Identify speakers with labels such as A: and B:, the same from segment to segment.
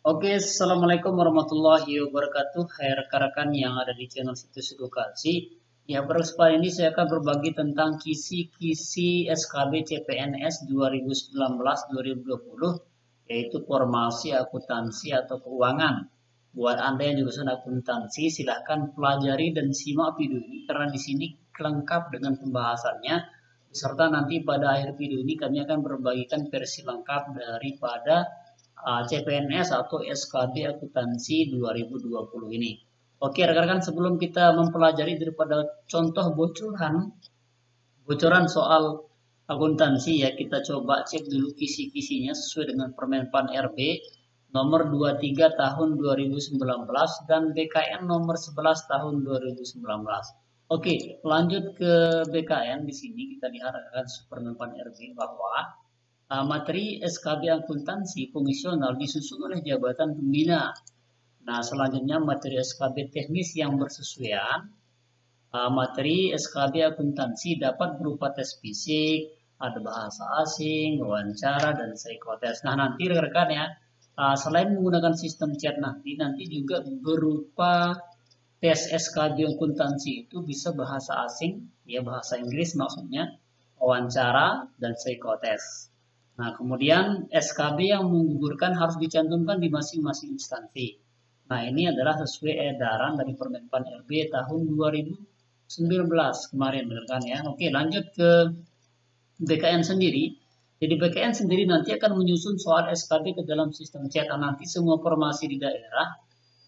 A: Oke, Assalamualaikum warahmatullahi wabarakatuh. Hai rekan-rekan yang ada di channel Situs Edukasi. Ya, pada kesempatan ini saya akan berbagi tentang kisi-kisi SKB CPNS 2019-2020, yaitu formasi akuntansi atau keuangan. Buat Anda yang jurusan akuntansi, silahkan pelajari dan simak video ini, karena di sini lengkap dengan pembahasannya. Beserta nanti pada akhir video ini kami akan berbagikan versi lengkap daripada CPNS atau SKB Akuntansi 2020 ini. Oke rekan-rekan, sebelum kita mempelajari daripada contoh bocoran soal akuntansi ya, kita coba cek dulu kisi-kisinya sesuai dengan Permenpan RB nomor 23 tahun 2019 dan BKN nomor 11 tahun 2019. Oke, lanjut ke BKN. Di sini kita lihat akan Permenpan RB bahwa materi SKB akuntansi fungsional disusun oleh jabatan pembina. Nah, selanjutnya materi SKB teknis yang bersesuaian. Materi SKB akuntansi dapat berupa tes fisik, ada bahasa asing, wawancara, dan psikotes. Nah, nanti rekan-rekan ya, selain menggunakan sistem chat nanti juga berupa tes SKB akuntansi itu bisa bahasa asing, ya bahasa Inggris maksudnya, wawancara, dan psikotes. Nah, kemudian SKB yang menggugurkan harus dicantumkan di masing-masing instansi. Nah, ini adalah sesuai edaran dari Permenpan RB tahun 2019 kemarin, kan ya. Oke, lanjut ke BKN sendiri. Jadi BKN sendiri nanti akan menyusun soal SKB ke dalam sistem chat. Nanti semua formasi di daerah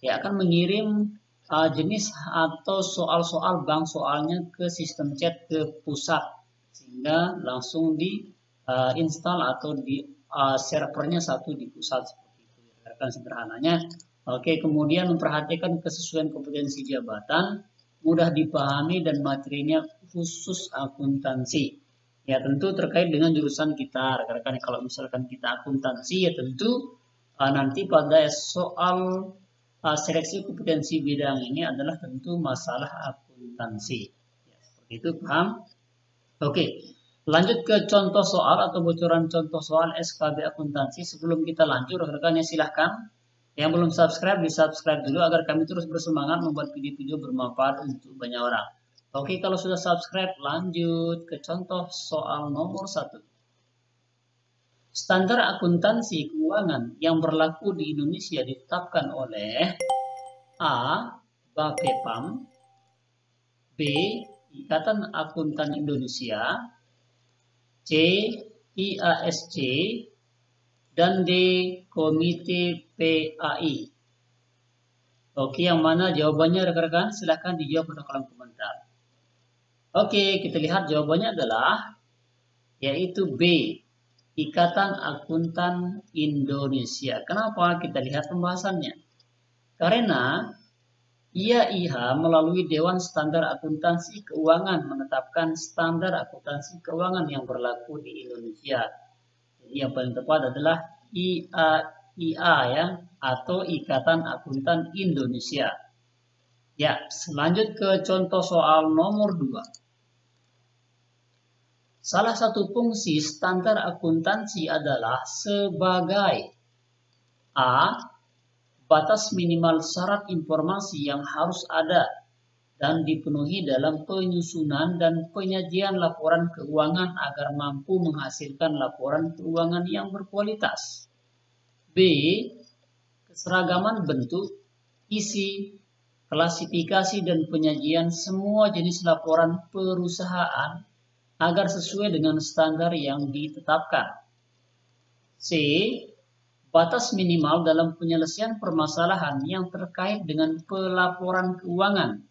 A: ya akan mengirim jenis atau soal-soal bank soalnya ke sistem chat ke pusat, sehingga langsung di install atau di servernya satu di pusat seperti itu. Rekan sederhananya. Oke, kemudian memperhatikan kesesuaian kompetensi jabatan, mudah dipahami dan materinya khusus akuntansi. Ya tentu terkait dengan jurusan kita, rekan-rekan. Kalau misalkan kita akuntansi ya tentu nanti pada soal seleksi kompetensi bidang ini adalah tentu masalah akuntansi. Ya, seperti itu, paham? Oke, lanjut ke contoh soal atau bocoran contoh soal SKB akuntansi. Sebelum kita lanjut, rekan-rekan ya silahkan. Yang belum subscribe, di-subscribe dulu agar kami terus bersemangat membuat video-video bermanfaat untuk banyak orang. Oke, kalau sudah subscribe, lanjut ke contoh soal nomor 1. Standar akuntansi keuangan yang berlaku di Indonesia ditetapkan oleh A. Bapepam, B. Ikatan Akuntan Indonesia, C. IASC, dan D. Komite PAI. Oke, yang mana jawabannya rekan-rekan? Silahkan dijawab pada kolom komentar. Oke, kita lihat jawabannya adalah yaitu B. Ikatan Akuntan Indonesia. Kenapa? Kita lihat pembahasannya. Karena IAIH melalui Dewan Standar Akuntansi Keuangan menetapkan standar akuntansi keuangan yang berlaku di Indonesia. Jadi yang paling tepat adalah IAIA ya, atau Ikatan Akuntan Indonesia. Ya, lanjut ke contoh soal nomor 2. Salah satu fungsi standar akuntansi adalah sebagai A. Batas minimal syarat informasi yang harus ada dan dipenuhi dalam penyusunan dan penyajian laporan keuangan agar mampu menghasilkan laporan keuangan yang berkualitas. B. Keseragaman bentuk, isi, klasifikasi dan penyajian semua jenis laporan perusahaan agar sesuai dengan standar yang ditetapkan. C. Batas minimal dalam penyelesaian permasalahan yang terkait dengan pelaporan keuangan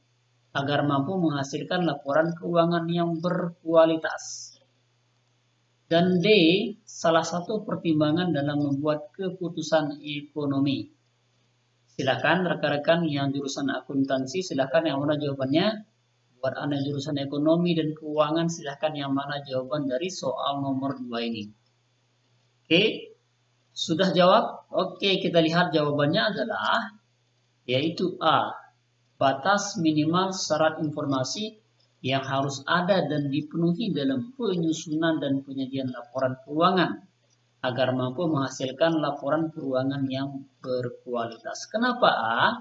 A: agar mampu menghasilkan laporan keuangan yang berkualitas. Dan D. Salah satu pertimbangan dalam membuat keputusan ekonomi. Silakan rekan-rekan yang jurusan akuntansi, silakan yang mana jawabannya. Buat Anda jurusan ekonomi dan keuangan, silahkan yang mana jawaban dari soal nomor 2 ini. Oke, sudah jawab? Oke, kita lihat jawabannya adalah yaitu A. Batas minimal syarat informasi yang harus ada dan dipenuhi dalam penyusunan dan penyajian laporan keuangan agar mampu menghasilkan laporan keuangan yang berkualitas. Kenapa A?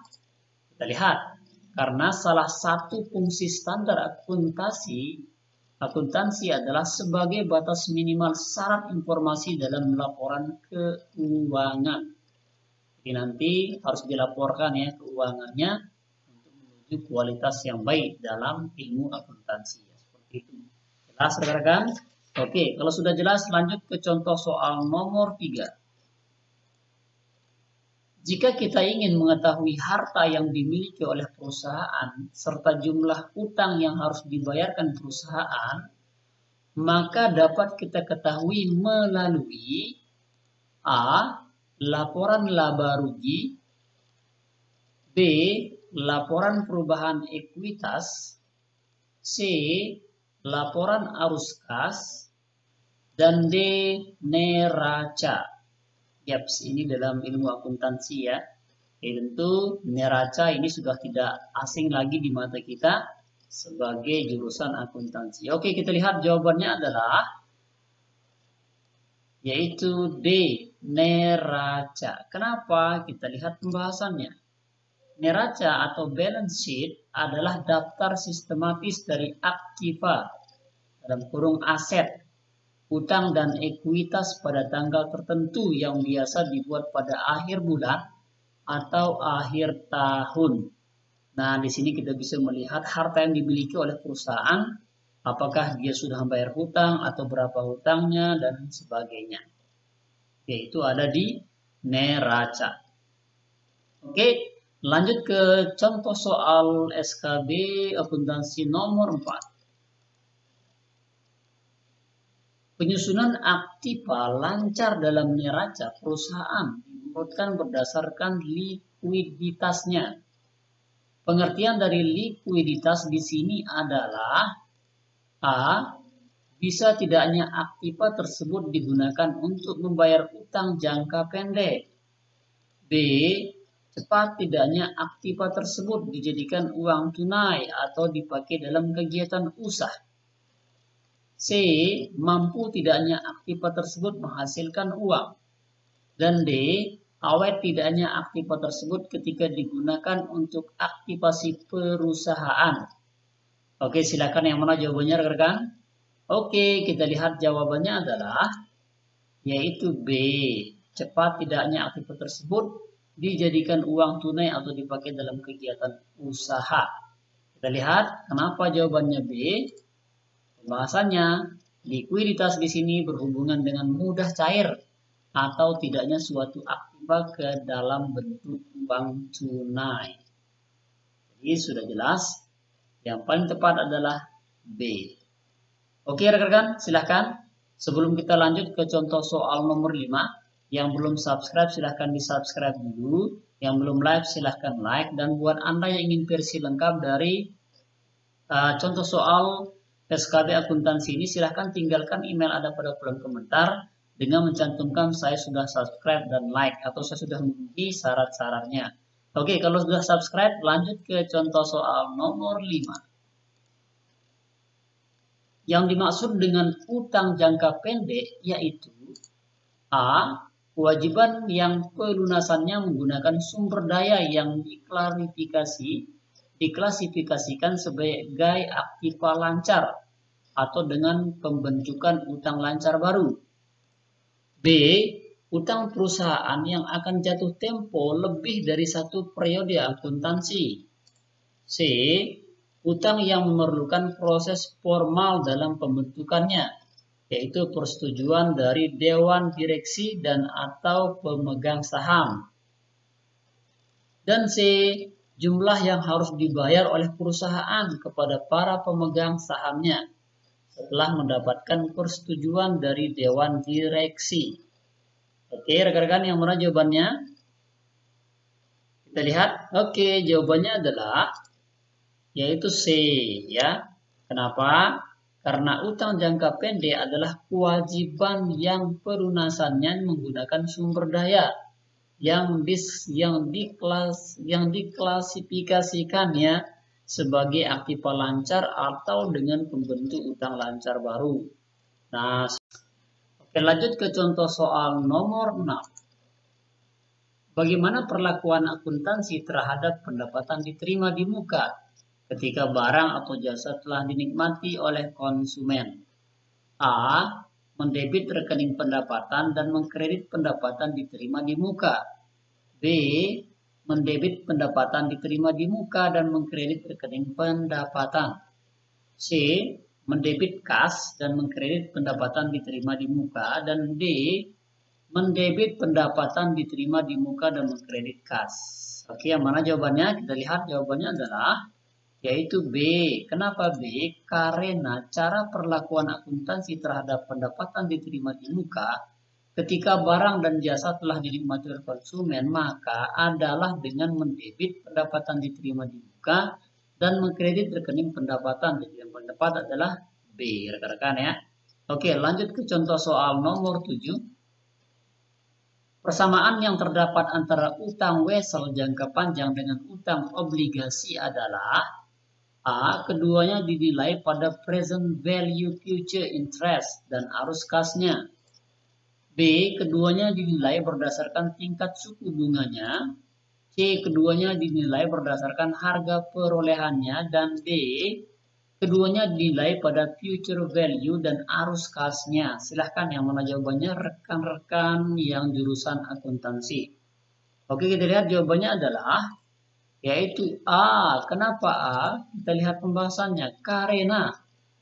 A: Kita lihat, karena salah satu fungsi standar akuntansi adalah sebagai batas minimal syarat informasi dalam laporan keuangan. Jadi nanti harus dilaporkan ya keuangannya untuk menuju kualitas yang baik dalam ilmu akuntansi. Seperti itu. Jelas rekan-rekan? Oke, kalau sudah jelas lanjut ke contoh soal nomor 3. Jika kita ingin mengetahui harta yang dimiliki oleh perusahaan serta jumlah utang yang harus dibayarkan perusahaan, maka dapat kita ketahui melalui A. Laporan laba rugi, B. Laporan perubahan ekuitas, C. Laporan arus kas, dan D. Neraca. Yaps, ini dalam ilmu akuntansi ya. Tentu neraca ini sudah tidak asing lagi di mata kita sebagai jurusan akuntansi. Oke, kita lihat jawabannya adalah yaitu D. Neraca. Kenapa? Kita lihat pembahasannya. Neraca atau balance sheet adalah daftar sistematis dari aktiva dalam kurung aset, utang dan ekuitas pada tanggal tertentu yang biasa dibuat pada akhir bulan atau akhir tahun. Nah, di sini kita bisa melihat harta yang dimiliki oleh perusahaan, apakah dia sudah membayar hutang atau berapa hutangnya dan sebagainya. Yaitu ada di neraca. Oke, lanjut ke contoh soal SKB akuntansi nomor 4. Penyusunan aktiva lancar dalam neraca perusahaan diurutkan berdasarkan likuiditasnya. Pengertian dari likuiditas di sini adalah A. Bisa tidaknya aktiva tersebut digunakan untuk membayar utang jangka pendek. B. Cepat tidaknya aktiva tersebut dijadikan uang tunai atau dipakai dalam kegiatan usaha. C. Mampu tidaknya aktiva tersebut menghasilkan uang. Dan D. Awet tidaknya aktiva tersebut ketika digunakan untuk aktivasi perusahaan. Oke, silakan yang mana jawabannya rekan-rekan? Oke, kita lihat jawabannya adalah yaitu B. Cepat tidaknya aktiva tersebut dijadikan uang tunai atau dipakai dalam kegiatan usaha. Kita lihat kenapa jawabannya B. Pembahasannya, likuiditas di sini berhubungan dengan mudah cair atau tidaknya suatu aktiva ke dalam bentuk uang tunai. Jadi sudah jelas, yang paling tepat adalah B. Oke rekan-rekan, silahkan. Sebelum kita lanjut ke contoh soal nomor 5, yang belum subscribe silahkan di subscribe dulu. Yang belum like silahkan like. Dan buat Anda yang ingin versi lengkap dari contoh soal SKB akuntansi ini, silahkan tinggalkan email ada pada kolom komentar dengan mencantumkan saya sudah subscribe dan like atau saya sudah memenuhi syarat-syaratnya. Oke, kalau sudah subscribe lanjut ke contoh soal nomor 5. Yang dimaksud dengan utang jangka pendek yaitu A. Kewajiban yang pelunasannya menggunakan sumber daya yang diklasifikasikan sebagai aktiva lancar atau dengan pembentukan utang lancar baru. B. Utang perusahaan yang akan jatuh tempo lebih dari satu periode akuntansi. C. Utang yang memerlukan proses formal dalam pembentukannya, yaitu persetujuan dari Dewan Direksi dan atau pemegang saham. Dan C. Jumlah yang harus dibayar oleh perusahaan kepada para pemegang sahamnya setelah mendapatkan persetujuan dari Dewan Direksi. Oke, rekan-rekan yang mana jawabannya? Kita lihat. Oke, jawabannya adalah yaitu C ya. Kenapa? Karena utang jangka pendek adalah kewajiban yang pelunasannya menggunakan sumber daya yang diklasifikasikannya sebagai aktiva lancar atau dengan pembentuk utang lancar baru. Nah, Oke, lanjut ke contoh soal nomor 6. Bagaimana perlakuan akuntansi terhadap pendapatan diterima di muka ketika barang atau jasa telah dinikmati oleh konsumen? A. Mendebit rekening pendapatan dan mengkredit pendapatan diterima di muka. B. Mendebit pendapatan diterima di muka dan mengkredit rekening pendapatan. C. Mendebit kas dan mengkredit pendapatan diterima di muka. Dan D. Mendebit pendapatan diterima di muka dan mengkredit kas. Oke, yang mana jawabannya? Kita lihat jawabannya adalah yaitu B. Kenapa B? Karena cara perlakuan akuntansi terhadap pendapatan diterima di muka ketika barang dan jasa telah dinikmati oleh konsumen, maka adalah dengan mendebit pendapatan diterima di muka dan mengkredit rekening pendapatan. Jadi yang paling tepat adalah B, rekan-rekan ya. Oke, lanjut ke contoh soal nomor 7. Persamaan yang terdapat antara utang wesel jangka panjang dengan utang obligasi adalah A. Keduanya dinilai pada present value future interest dan arus kasnya. B. Keduanya dinilai berdasarkan tingkat suku bunganya. C. Keduanya dinilai berdasarkan harga perolehannya. Dan D. Keduanya dinilai pada future value dan arus kasnya. Silahkan yang mana jawabannya rekan-rekan yang jurusan akuntansi. Oke, kita lihat jawabannya adalah yaitu A. Kenapa A? Kita lihat pembahasannya. Karena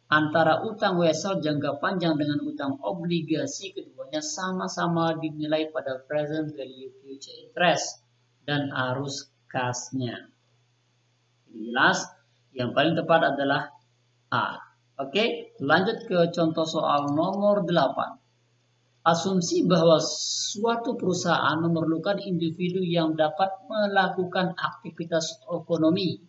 A: antara utang wesel jangka panjang dengan utang obligasi keduanya sama-sama dinilai pada present value future interest dan arus kasnya. Jelas? Yang paling tepat adalah A. Oke, lanjut ke contoh soal nomor 8. Asumsi bahwa suatu perusahaan memerlukan individu yang dapat melakukan aktivitas ekonomi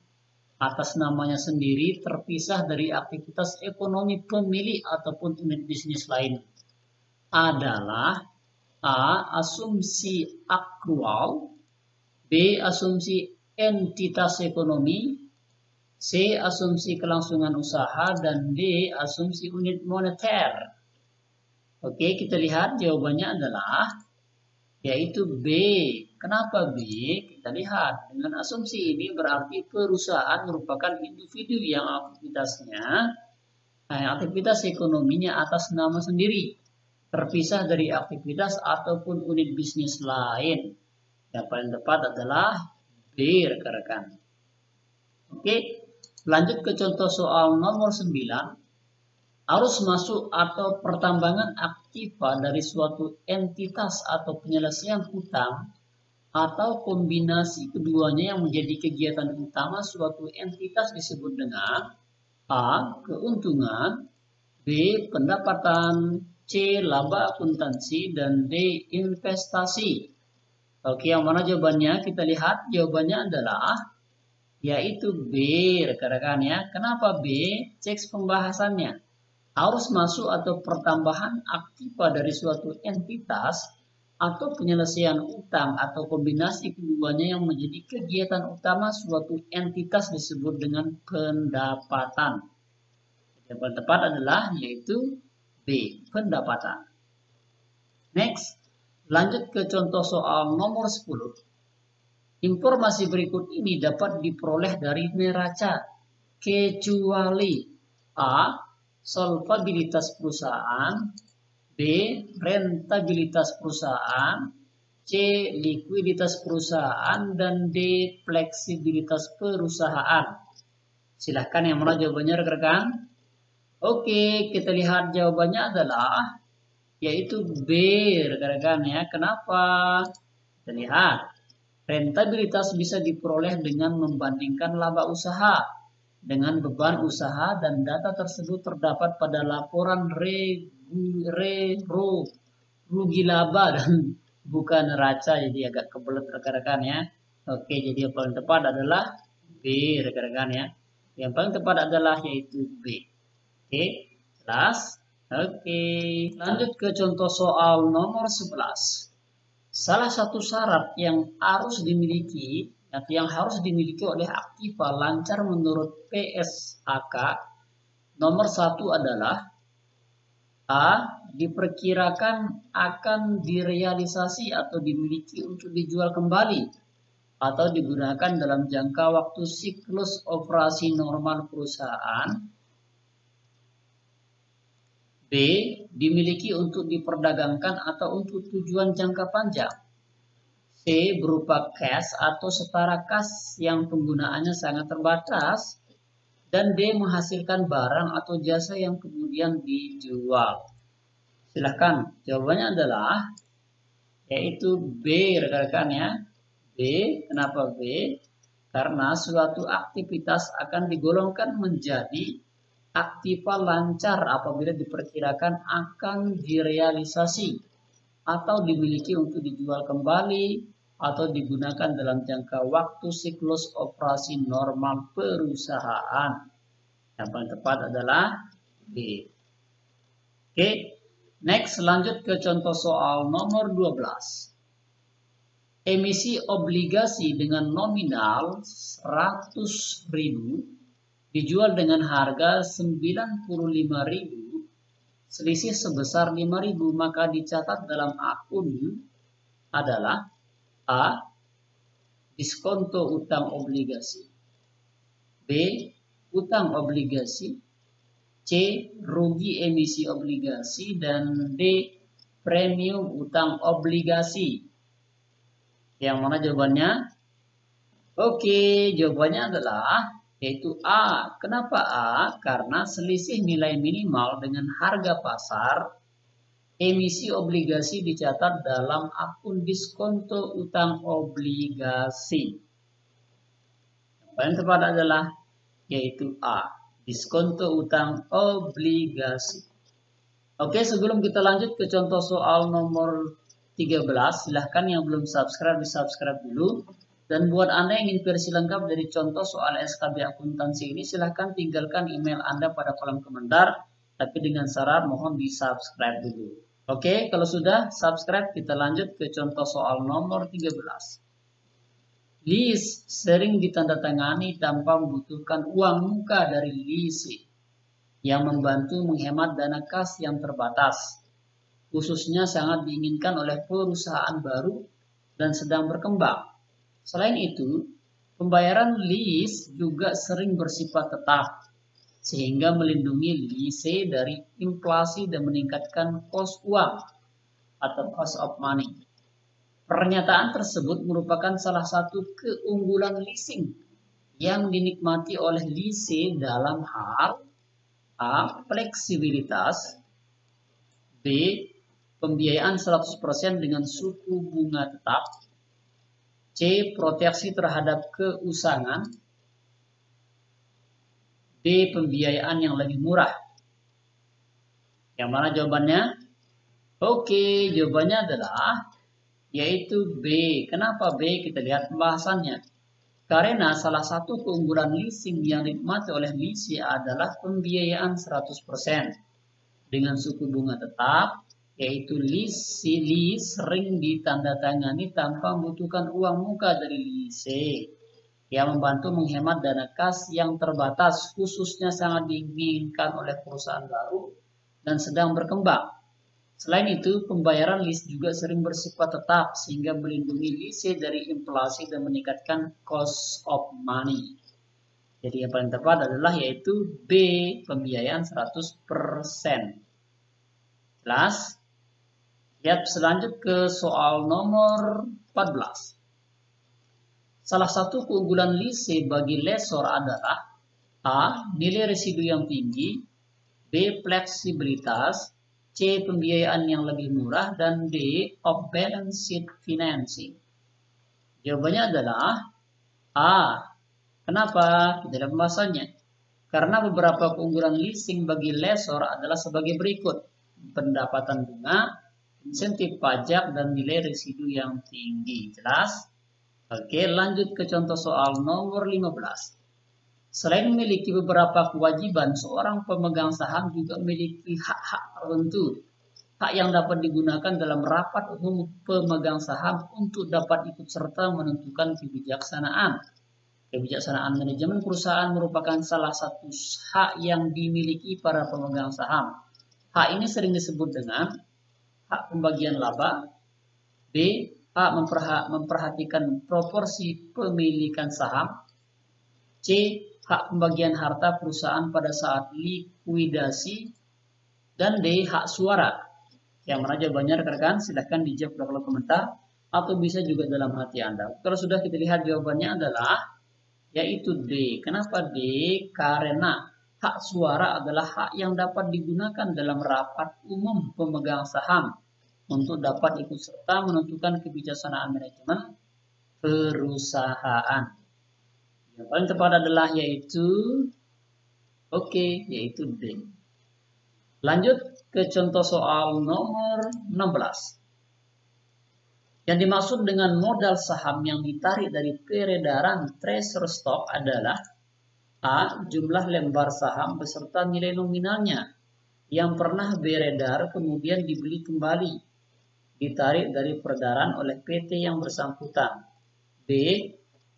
A: atas namanya sendiri terpisah dari aktivitas ekonomi pemilik ataupun unit bisnis lain adalah A. Asumsi akrual, B. Asumsi entitas ekonomi, C. Asumsi kelangsungan usaha, dan D. Asumsi unit moneter. Oke, kita lihat jawabannya adalah yaitu B. Kenapa B? Kita lihat dengan asumsi ini berarti perusahaan merupakan individu yang aktivitas ekonominya atas nama sendiri, terpisah dari aktivitas ataupun unit bisnis lain. Yang paling tepat adalah B, rekan-rekan. Oke. Lanjut ke contoh soal nomor 9. Arus masuk atau pertambangan aktiva dari suatu entitas atau penyelesaian hutang atau kombinasi keduanya yang menjadi kegiatan utama suatu entitas disebut dengan A. Keuntungan, B. Pendapatan, C. Laba akuntansi, dan D. Investasi. Oke, yang mana jawabannya? Kita lihat jawabannya adalah yaitu B, rekan-rekan ya. Kenapa B? Cek pembahasannya. Arus masuk atau pertambahan aktiva dari suatu entitas atau penyelesaian utang atau kombinasi keduanya yang menjadi kegiatan utama suatu entitas disebut dengan pendapatan. Yang paling tepat adalah yaitu B, pendapatan. Next, lanjut ke contoh soal nomor 10. Informasi berikut ini dapat diperoleh dari neraca kecuali A. Solvabilitas perusahaan, B. Rentabilitas perusahaan, C. Likuiditas perusahaan, dan D. Fleksibilitas perusahaan. Silahkan yang mana jawabannya rekan-rekan. Oke, kita lihat jawabannya adalah yaitu B, rekan-rekan ya. Kenapa? Kita lihat. Rentabilitas bisa diperoleh dengan membandingkan laba usaha dengan beban usaha dan data tersebut terdapat pada laporan rugi laba dan bukan neraca, jadi agak kebelet rekan-rekan ya. Oke, jadi yang paling tepat adalah B, rekan-rekan ya. Yang paling tepat adalah yaitu B. Oke, jelas? Oke, lanjut ke contoh soal nomor 11. Salah satu syarat yang harus dimiliki oleh aktiva lancar menurut PSAK nomor 1 adalah A. Diperkirakan akan direalisasi atau dimiliki untuk dijual kembali atau digunakan dalam jangka waktu siklus operasi normal perusahaan. B. Dimiliki untuk diperdagangkan atau untuk tujuan jangka panjang. C. Berupa cash atau setara kas yang penggunaannya sangat terbatas. Dan D. Menghasilkan barang atau jasa yang kemudian dijual. Silahkan, jawabannya adalah yaitu B, rekan-rekan ya. B, kenapa B? Karena suatu aktivitas akan digolongkan menjadi aktiva lancar apabila diperkirakan akan direalisasi atau dimiliki untuk dijual kembali atau digunakan dalam jangka waktu siklus operasi normal perusahaan. Yang paling tepat adalah B. Oke, next lanjut ke contoh soal nomor 12. Emisi obligasi dengan nominal 100.000 dijual dengan harga 95.000, selisih sebesar 5.000, maka dicatat dalam akun adalah A. Diskonto utang obligasi, B. Utang obligasi, C. Rugi emisi obligasi, dan D. Premium utang obligasi. Yang mana jawabannya? Oke, jawabannya adalah yaitu A. Kenapa A? Karena selisih nilai minimal dengan harga pasar, emisi obligasi dicatat dalam akun diskonto utang obligasi. Yang paling tepat adalah yaitu A. Diskonto utang obligasi. Oke, sebelum kita lanjut ke contoh soal nomor 13, silahkan yang belum subscribe di-subscribe dulu. Dan buat Anda yang ingin versi lengkap dari contoh soal SKB akuntansi ini, silahkan tinggalkan email Anda pada kolom komentar. Tapi dengan syarat mohon di-subscribe dulu. Oke, kalau sudah subscribe, kita lanjut ke contoh soal nomor 13. Lease sering ditandatangani tanpa membutuhkan uang muka dari leasing, yang membantu menghemat dana kas yang terbatas. Khususnya sangat diinginkan oleh perusahaan baru dan sedang berkembang. Selain itu, pembayaran lease juga sering bersifat tetap, sehingga melindungi lease dari inflasi dan meningkatkan cost uang atau cost of money. Pernyataan tersebut merupakan salah satu keunggulan leasing yang dinikmati oleh lease dalam hal A. Fleksibilitas, B. Pembiayaan 100% dengan suku bunga tetap, C. Proteksi terhadap keusangan, D. Pembiayaan yang lebih murah. Yang mana jawabannya? Oke, jawabannya adalah yaitu B. Kenapa B? Kita lihat pembahasannya. Karena salah satu keunggulan leasing yang dinikmati oleh lease adalah pembiayaan 100% dengan suku bunga tetap, yaitu lease sering ditandatangani tanpa membutuhkan uang muka dari lease, yang membantu menghemat dana kas yang terbatas, khususnya sangat diinginkan oleh perusahaan baru dan sedang berkembang. Selain itu, pembayaran lease juga sering bersifat tetap, sehingga melindungi lease dari inflasi dan meningkatkan cost of money. Jadi yang paling tepat adalah yaitu B. Pembiayaan 100%. Jelas? Lihat selanjut ke soal nomor 14. Salah satu keunggulan lease bagi lessor adalah A. Nilai residu yang tinggi, B. Fleksibilitas, C. Pembiayaan yang lebih murah, dan D. Off balance sheet financing. Jawabannya adalah A. Kenapa? Kita lihat pembahasannya. Karena beberapa keunggulan leasing bagi lessor adalah sebagai berikut: pendapatan bunga, insentif pajak, dan nilai residu yang tinggi. Jelas? Oke, lanjut ke contoh soal nomor 15. Selain memiliki beberapa kewajiban, seorang pemegang saham juga memiliki hak-hak tertentu. Hak yang dapat digunakan dalam rapat umum pemegang saham untuk dapat ikut serta menentukan kebijaksanaan. Kebijaksanaan manajemen perusahaan merupakan salah satu hak yang dimiliki para pemegang saham. H ini sering disebut dengan hak pembagian laba. B. Hak memperhatikan proporsi pemilikan saham. C. Hak pembagian harta perusahaan pada saat likuidasi. Dan D. Hak suara. Yang mana jawabannya rekan-rekan? Silahkan dijawab di kolom komentar atau bisa juga dalam hati Anda. Kalau sudah kita lihat jawabannya adalah yaitu D. Kenapa D? Karena hak suara adalah hak yang dapat digunakan dalam rapat umum pemegang saham untuk dapat ikut serta menentukan kebijaksanaan manajemen perusahaan. Yang paling tepat adalah yaitu yaitu D. Lanjut ke contoh soal nomor 16. Yang dimaksud dengan modal saham yang ditarik dari peredaran treasury stock adalah A. Jumlah lembar saham beserta nilai nominalnya yang pernah beredar kemudian dibeli kembali, ditarik dari peredaran oleh PT yang bersangkutan. B.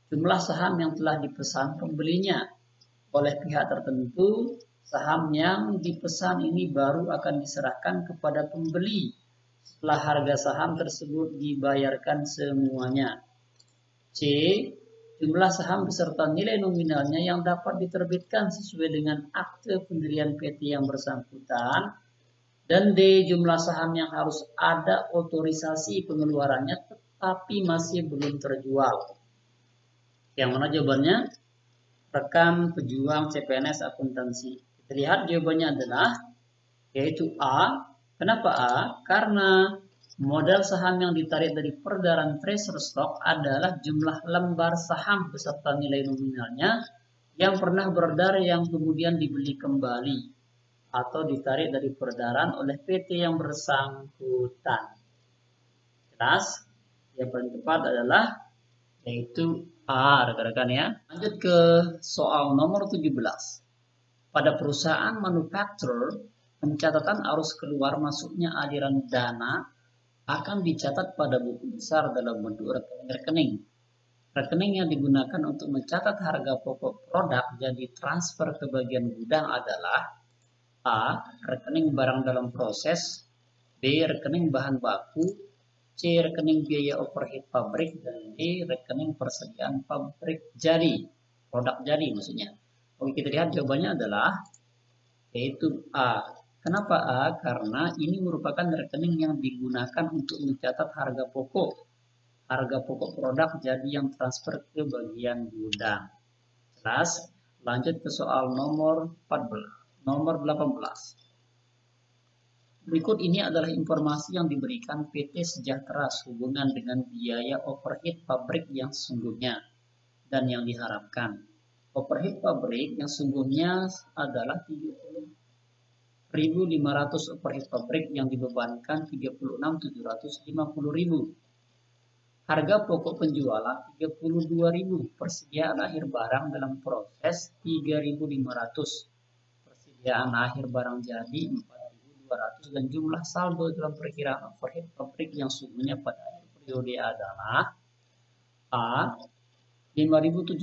A: Jumlah saham yang telah dipesan pembelinya oleh pihak tertentu. Saham yang dipesan ini baru akan diserahkan kepada pembeli setelah harga saham tersebut dibayarkan semuanya. C. Jumlah saham beserta nilai nominalnya yang dapat diterbitkan sesuai dengan akte pendirian PT yang bersangkutan. Dan D. Jumlah saham yang harus ada otorisasi pengeluarannya tetapi masih belum terjual. Yang mana jawabannya? Rekan pejuang CPNS akuntansi. Kita lihat jawabannya adalah yaitu A. Kenapa A? Karena modal saham yang ditarik dari peredaran treasury stock adalah jumlah lembar saham beserta nilai nominalnya yang pernah beredar yang kemudian dibeli kembali atau ditarik dari peredaran oleh PT yang bersangkutan. Jelas? Yang paling tepat adalah yaitu A, rekan-rekan ya. Lanjut ke soal nomor 17. Pada perusahaan manufaktur, pencatatan arus keluar masuknya aliran dana akan dicatat pada buku besar dalam bentuk rekening-rekening. Rekening yang digunakan untuk mencatat harga pokok produk jadi transfer ke bagian gudang adalah A. Rekening barang dalam proses, B. Rekening bahan baku, C. Rekening biaya overhead pabrik, dan D. Rekening persediaan pabrik jadi, produk jadi maksudnya. Oke, kita lihat jawabannya adalah yaitu A. Kenapa A? Karena ini merupakan rekening yang digunakan untuk mencatat harga pokok produk jadi yang transfer ke bagian gudang. Jelas? Lanjut ke soal nomor 18. Berikut ini adalah informasi yang diberikan PT Sejahtera sehubungan dengan biaya overhead pabrik yang sesungguhnya dan yang diharapkan. Overhead pabrik yang sesungguhnya adalah 30.500 overhead pabrik yang dibebankan 36.750.000. Harga pokok penjualan 32.000. Persediaan akhir barang dalam proses 3.500. Persediaan akhir barang jadi 4.200 dan jumlah saldo dalam perkiraan overhead pabrik yang sesungguhnya pada akhir periode adalah A. 5.780,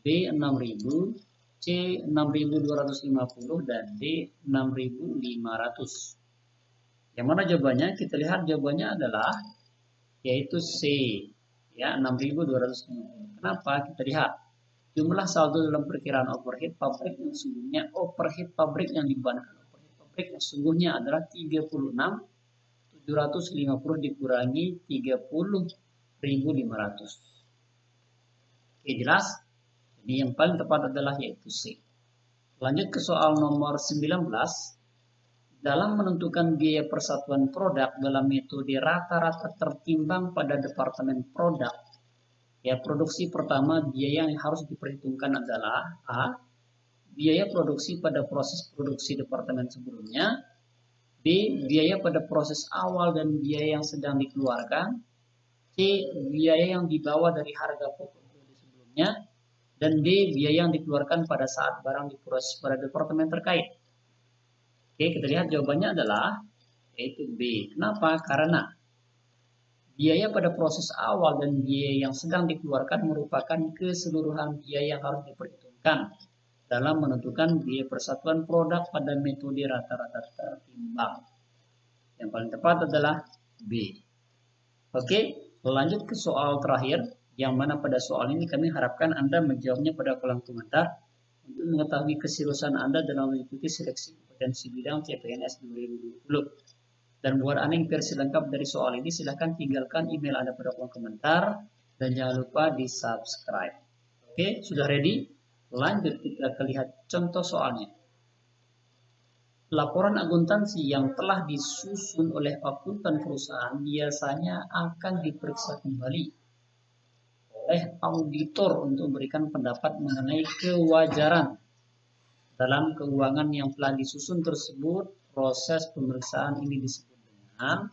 A: B. 6.000, C. 6.250 dan D. 6.500. Yang mana jawabannya? Kita lihat jawabannya adalah yaitu C, ya 6.250. Kenapa? Kita lihat jumlah saldo dalam perkiraan overhead pabrik yang sesungguhnya yang dibebankan overhead pabrik yang sesungguhnya adalah 36.750 dikurangi 30.500. Oke, jelas? Jadi yang paling tepat adalah yaitu C. Lanjut ke soal nomor 19. Dalam menentukan biaya persatuan produk dalam metode rata-rata tertimbang pada departemen produk, ya produksi pertama biaya yang harus diperhitungkan adalah A. Biaya produksi pada proses produksi departemen sebelumnya, B. Biaya pada proses awal dan biaya yang sedang dikeluarkan, C. Biaya yang dibawa dari harga pokok sebelumnya, dan D. Biaya yang dikeluarkan pada saat barang diproses pada departemen terkait. Oke, kita lihat jawabannya adalah yaitu B. Kenapa? Karena biaya pada proses awal dan biaya yang sedang dikeluarkan merupakan keseluruhan biaya yang harus diperhitungkan dalam menentukan biaya persatuan produk pada metode rata-rata tertimbang. Yang paling tepat adalah B. Oke, lanjut ke soal terakhir, yang mana pada soal ini kami harapkan Anda menjawabnya pada kolom komentar untuk mengetahui keseriusan Anda dalam mengikuti seleksi kompetensi bidang CPNS 2020. Dan buat Anda yang versi lengkap dari soal ini, silahkan tinggalkan email Anda pada kolom komentar dan jangan lupa di subscribe. Oke, sudah ready? Lanjut kita lihat contoh soalnya. Laporan akuntansi yang telah disusun oleh akuntan perusahaan biasanya akan diperiksa kembali oleh auditor untuk memberikan pendapat mengenai kewajaran dalam keuangan yang telah disusun tersebut. Proses pemeriksaan ini disebut dengan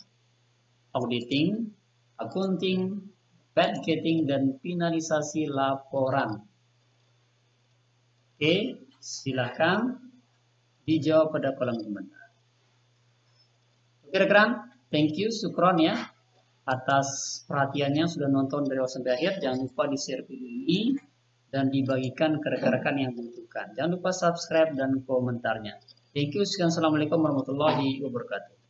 A: auditing, accounting, fact-checking, dan finalisasi laporan. Oke, silahkan dijawab pada kolom komentar. Oke rekan, thank you, syukron ya atas perhatiannya sudah nonton dari awal sampai akhir. Jangan lupa di share video ini dan dibagikan ke rekan-rekan yang membutuhkan. Jangan lupa subscribe dan komentarnya. Thank you, sekian, assalamualaikum warahmatullahi wabarakatuh.